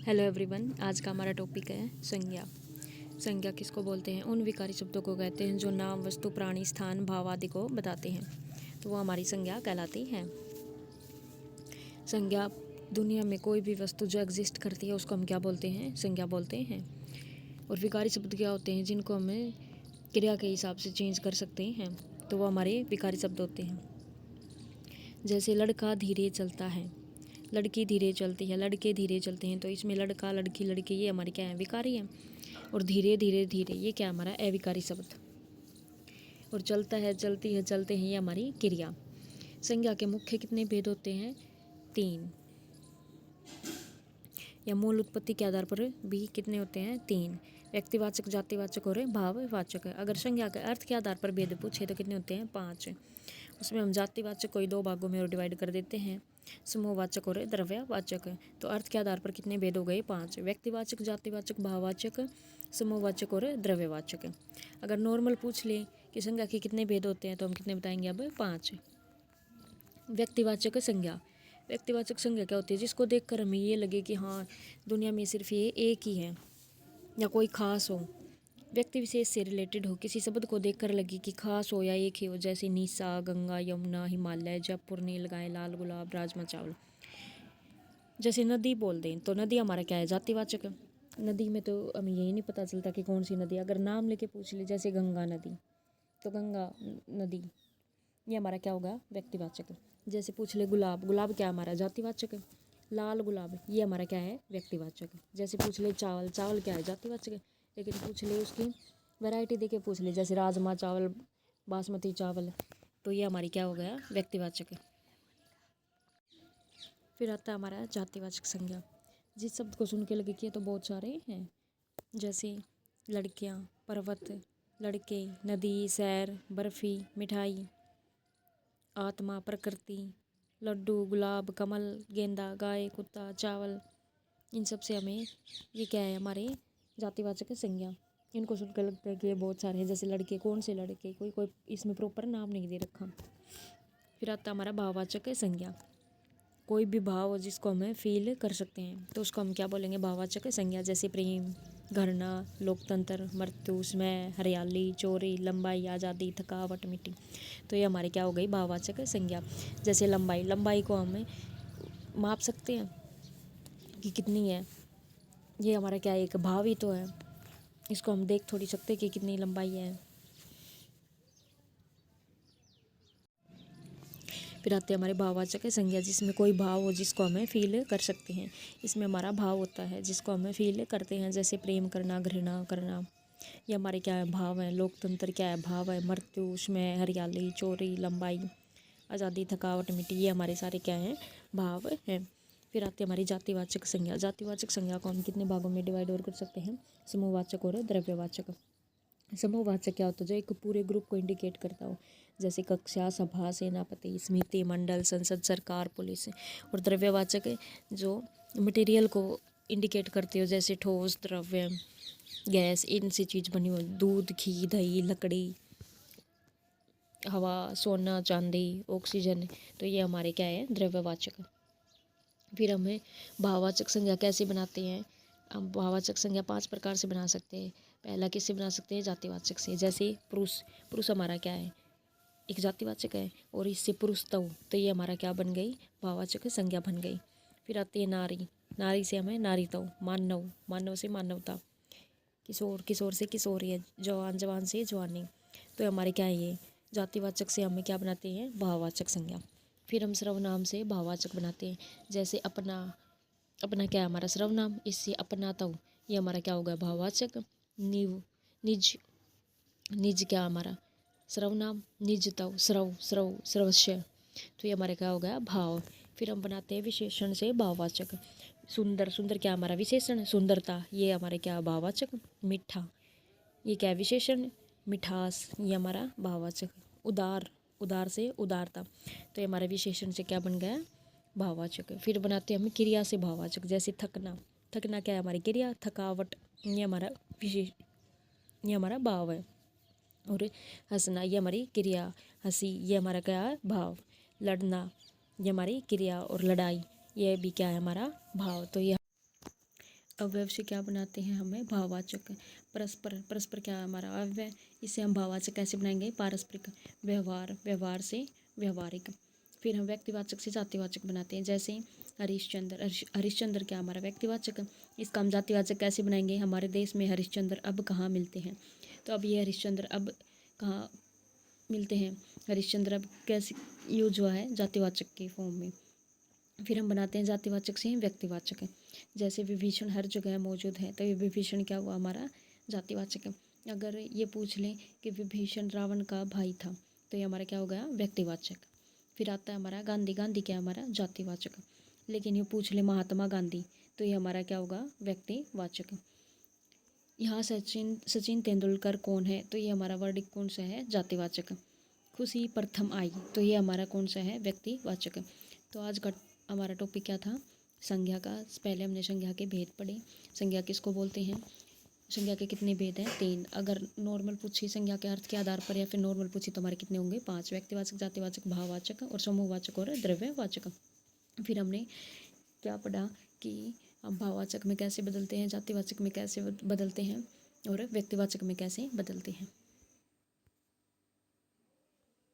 Hello everyone, आज का हमारा टॉपिक है संज्ञा। संज्ञा किसको बोलते हैं? उन विकारी शब्दों को कहते हैं जो नाम, वस्तु, प्राणी, स्थान, भाव आदि को बताते हैं, तो वो हमारी संज्ञा कहलाती है। संज्ञा दुनिया में कोई भी वस्तु जो एग्जिस्ट करती है उसको हम क्या बोलते हैं? संज्ञा बोलते हैं। और विकारी शब्द क्या होते हैं? जिनको हमें क्रिया के हिसाब से चेंज कर सकते हैं, तो वो हमारे विकारी शब्द होते हैं। जैसे लड़का धीरे चलता है, लड़की धीरे चलती है, लड़के धीरे चलते हैं, तो इसमें लड़का, लड़की, लड़के ये हमारे क्या है? विकारी हैं। और धीरे धीरे धीरे ये क्या हमारा? अविकारी शब्द। और चलता है, चलती है, चलते हैं, ये हमारी क्रिया। संज्ञा के मुख्य कितने भेद होते हैं? 3। या मूल उत्पत्ति के आधार पर भी कितने होते हैं? 3। व्यक्तिवाचक, जातिवाचक और भाववाचक। अगर संज्ञा के अर्थ के आधार पर भेद पूछे तो कितने होते हैं? 5। उसमें हम जातिवाचक को 2 भागों में और डिवाइड कर देते हैं, समूहवाचक और द्रव्यवाचक। तो अर्थ के आधार पर कितने भेद हो गए? 5। व्यक्तिवाचक, जातिवाचक, भाववाचक, समूहवाचक और द्रव्यवाचक। अगर नॉर्मल पूछ ले कि संज्ञा के कितने भेद होते हैं तो हम कितने बताएंगे? अब 5। व्यक्तिवाचक संज्ञा। व्यक्तिवाचक संज्ञा क्या होती है? जिसको देखकर हमें ये लगे कि हाँ, दुनिया में सिर्फ ये एक ही है या कोई खास हो, व्यक्ति विशेष से रिलेटेड हो, किसी शब्द को देखकर लगे कि खास हो या एक ही हो, जैसे निशा, गंगा, यमुना, हिमालय, जयपुर, नीलगाय, लाल गुलाब, राजमा चावल। जैसे नदी बोल दें तो नदी हमारा क्या है? जातिवाचक। नदी में तो हमें यही नहीं पता चलता कि कौन सी नदी। अगर नाम लेके पूछ ले, जैसे गंगा नदी, तो गंगा नदी ये हमारा क्या होगा? व्यक्तिवाचक। जैसे पूछ ले गुलाब, गुलाब क्या हमारा? जातिवाचक। लाल गुलाब ये हमारा क्या है? व्यक्तिवाचक। जैसे पूछ ले चावल, चावल क्या है? जातिवाचक। लेकिन पूछ ले उसकी वैरायटी देके पूछ ले, जैसे राजमा चावल, बासमती चावल, तो ये हमारी क्या हो गया? व्यक्तिवाचक। फिर आता है हमारा जातिवाचक संज्ञा। जिस शब्द को सुन के लगे कि ये तो बहुत सारे हैं, जैसे लड़कियाँ, पर्वत, लड़के, नदी, सैर, बर्फ़ी, मिठाई, आत्मा, प्रकृति, लड्डू, गुलाब, कमल, गेंदा, गाय, कुत्ता, चावल। इन सब से हमें ये क्या है? हमारे जातिवाचक संज्ञा। इनको सुनकर लगता है कि ये बहुत सारे हैं। जैसे लड़के, कौन से लड़के? कोई इसमें प्रॉपर नाम नहीं दे रखा। फिर आता हमारा भाववाचक संज्ञा। कोई भी भाव हो जिसको हमें फील कर सकते हैं तो उसको हम क्या बोलेंगे? भाववाचक संज्ञा। जैसे प्रेम, घृणा, लोकतंत्र, मृत्यु, स्नेह, हरियाली, चोरी, लंबाई, आज़ादी, थकावट, मिट्टी, तो ये हमारी क्या हो गई? भाववाचक संज्ञा। जैसे लंबाई, लंबाई को हमें माप सकते हैं कि कितनी है, ये हमारा क्या है? एक भाव ही तो है। इसको हम देख थोड़ी सकते कि कितनी लंबाई है। फिर आते हैं हमारे भाववाचक संज्ञा, जिसमें कोई भाव हो जिसको हमें फील कर सकते हैं। इसमें हमारा भाव होता है जिसको हमें फील करते हैं, जैसे प्रेम करना, घृणा करना, ये हमारे क्या है? भाव है। लोकतंत्र क्या है? भाव है। मृत्यु, स्नेह, हरियाली, चोरी, लंबाई, आज़ादी, थकावट, मिट्टी, ये हमारे सारे क्या हैं? भाव हैं। फिर आती है हमारी जातिवाचक संज्ञा। जातिवाचक संज्ञा को हम कितने भागों में डिवाइड और कर सकते हैं? समूहवाचक और द्रव्यवाचक। समूहवाचक क्या होता है? जो एक पूरे ग्रुप को इंडिकेट करता हो, जैसे कक्षा, सभा, सेनापति, समिति, मंडल, संसद, सरकार, पुलिस। और द्रव्यवाचक जो मटेरियल को इंडिकेट करते हो, जैसे ठोस, द्रव्य, गैस, इनसे चीज़ बनी हुई, दूध, घी, दही, लकड़ी, हवा, सोना, चांदी, ऑक्सीजन, तो ये हमारे क्या है? द्रव्यवाचक। फिर हमें भाववाचक संज्ञा कैसे बनाते हैं? हम भाववाचक संज्ञा 5 प्रकार से बना सकते हैं। पहला किससे बना सकते हैं? जातिवाचक से। जैसे पुरुष, पुरुष हमारा क्या है? एक जातिवाचक है। और इससे पुरुषत्व, तो ये हमारा क्या बन गई? भाववाचक संज्ञा बन गई। फिर आती है नारी, नारी से हमें नारीत्व, मानव, मानव से मानवता, किशोर, किशोर से किशोरियत, जवान, जवान से जवानी, तो हमारे क्या है? ये जातिवाचक से हमें क्या बनाते हैं? भाववाचक संज्ञा। फिर हम सर्वनाम से भाववाचक बनाते हैं। जैसे अपना, अपना क्या है हमारा? सर्वनाम, इससे अपनातव, ये हमारा क्या होगा? भाववाचक। निव, निज, निज क्या हमारा? सर्वनाम। निजतव, स्रव, स्रव, स्रवस्य, तो ये हमारे क्या हो गया? भाव। फिर हम बनाते हैं विशेषण से भाववाचक। सुंदर, सुंदर क्या हमारा? विशेषण। सुंदरता ये हमारे क्या? भाववाचक। मीठा ये क्या है? विशेषण। मिठास ये हमारा भाववाचक। उदार, उदार से उदारता, तो ये हमारे विशेषण से क्या बन गया? भाववाचक। फिर बनाते हैं हम क्रिया से भाववाचक। जैसे थकना, थकना क्या है? हमारी क्रिया। थकावट ये हमारा विशेष, ये हमारा भाव है। और हंसना ये हमारी क्रिया। हंसी ये हमारा क्या है? भाव। लड़ना ये हमारी क्रिया। और लड़ाई ये भी क्या है? हमारा भाव। तो ये अव्यय से क्या बनाते हैं हमें भाववाचक। परस्पर, परस्पर क्या है हमारा अव्यय, इससे हम भाववाचक कैसे बनाएंगे पारस्परिक। व्यवहार, व्यवहार से व्यवहारिक। फिर हम व्यक्तिवाचक से जातिवाचक बनाते हैं, जैसे हरिश्चंद्र। हरिश्चंद्र क्या हमारा व्यक्तिवाचक, इसका हम जातिवाचक कैसे बनाएंगे, हमारे देश में हरिश्चंद्र अब कहाँ मिलते हैं। तो अब ये हरिश्चंद्र अब कहाँ मिलते हैं, हरिश्चंद्र अब कैसे यूज हुआ है जातिवाचक के फॉर्म में। फिर हम बनाते हैं जातिवाचक से व्यक्तिवाचक, जैसे विभीषण हर जगह मौजूद है, तो ये विभीषण क्या हुआ हमारा जातिवाचक। अगर ये पूछ लें कि विभीषण रावण का भाई था, तो ये हमारा क्या हो गया व्यक्तिवाचक। फिर आता है हमारा गांधी। गांधी क्या हमारा जातिवाचक। लेकिन ये पूछ ले महात्मा गांधी, तो ये हमारा क्या होगा व्यक्तिवाचक। यहाँ सचिन सचिन तेंदुलकर कौन है, तो ये हमारा वर्ड कौन सा है जातिवाचक। खुशी प्रथम आई, तो ये हमारा कौन सा है व्यक्तिवाचक। तो आज का हमारा टॉपिक क्या था, संज्ञा का। पहले हमने संज्ञा के भेद पढ़े। संज्ञा किसको बोलते हैं, संज्ञा के कितने भेद हैं, 3। अगर नॉर्मल पूछी संज्ञा के अर्थ के आधार पर या फिर नॉर्मल पूछी तो हमारे कितने होंगे, 5। व्यक्तिवाचक, जातिवाचक, भाववाचक और समूहवाचक और द्रव्यवाचक। फिर हमने क्या पढ़ा कि हम भाववाचक में कैसे बदलते हैं, जातिवाचक में कैसे बदलते हैं और व्यक्तिवाचक में कैसे बदलते हैं।